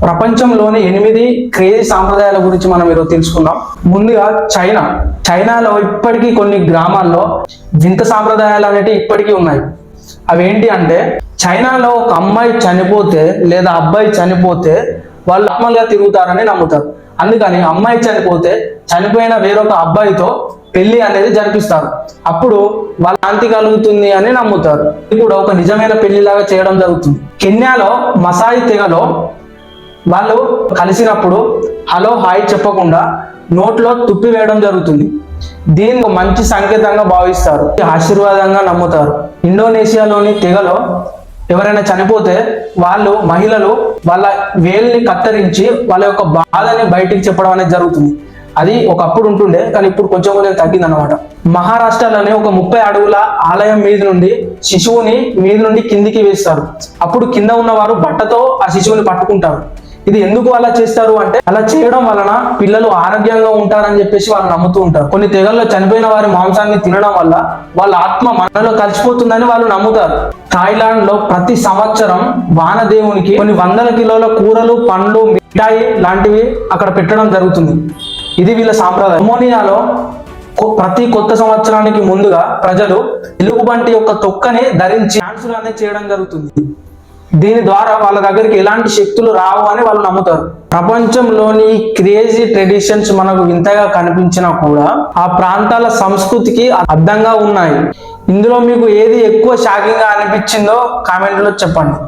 ప్రపంచంలోని 8 క్రేజీ సాంప్రదాయాల గురించి మనం ఈరోజు తెలుసుకుందాం. ముందుగా చైనాలో ఇప్పటికీ కొన్ని గ్రామాల్లో వింత సాంప్రదాయాలు అనేవి ఇప్పటికీ ఉన్నాయి. అవి ఏంటి అంటే, చైనాలో ఒక అమ్మాయి చనిపోతే లేదా అబ్బాయి చనిపోతే వాళ్ళు ఆత్మలుగా తిరుగుతారని నమ్ముతారు. అందుకని అమ్మాయి చనిపోతే చనిపోయిన వేరొక అబ్బాయితో పెళ్లి అనేది జరిపిస్తారు. అప్పుడు వాళ్ళ శాంతి కలుగుతుంది అని నమ్ముతారు. ఇది కూడా ఒక నిజమైన పెళ్లిలాగా చేయడం జరుగుతుంది. కెన్యాలో మసాయి తెగలో వాళ్ళు కలిసినప్పుడు హలో హాయ్ చెప్పకుండా నోట్లో తుప్పి వేయడం జరుగుతుంది. దీన్ని ఒక మంచి సంకేతంగా భావిస్తారు, ఆశీర్వాదంగా నమ్ముతారు. ఇండోనేషియాలోని తెగలో ఎవరైనా చనిపోతే మహిళలు వాళ్ళ వేలిని కత్తిరించి వాళ్ళ యొక్క బాధని బయటికి చెప్పడం అనేది జరుగుతుంది. అది ఒకప్పుడు ఉంటుండే, కానీ ఇప్పుడు కొంచెం తగ్గింది అనమాట. మహారాష్ట్రలోని ఒక 30 అడుగుల ఆలయం మీద నుండి శిశువుని మీద నుండి కిందికి వేస్తారు. అప్పుడు కింద ఉన్నవారు బట్టతో ఆ శిశువుని పట్టుకుంటారు. ఇది ఎందుకు అలా చేస్తారు అంటే, అలా చేయడం వలన పిల్లలు ఆరోగ్యంగా ఉంటారని చెప్పేసి వాళ్ళు నమ్ముతూ ఉంటారు. కొన్ని తెగల్లో చనిపోయిన వారి మాంసాన్ని తినడం వల్ల వాళ్ళ ఆత్మ మనలో కలిసిపోతుందని వాళ్ళు నమ్ముతారు. థాయిలాండ్ లో ప్రతి సంవత్సరం వానదేవునికి కొన్ని వందల కిలోల కూరలు, పండ్లు, మిఠాయి లాంటివి అక్కడ పెట్టడం జరుగుతుంది. ఇది వీళ్ళ సాంప్రదాయం. అమోనియాలో ప్రతి కొత్త సంవత్సరానికి ముందుగా ప్రజలు ఎలుగుబంటి యొక్క తొక్కని ధరించి డాన్సులు అనేది చేయడం జరుగుతుంది. దీని ద్వారా వాళ్ళ దగ్గరికి ఎలాంటి శక్తులు రావు అని వాళ్ళు నమ్ముతారు. ప్రపంచంలోని క్రేజీ ట్రెడిషన్స్ మనకు వింతగా కనిపించినా కూడా ఆ ప్రాంతాల సంస్కృతికి అర్థంగా ఉన్నాయి. ఇందులో మీకు ఏది ఎక్కువ షాకింగ్ గా అనిపించిందో కామెంట్లో చెప్పండి.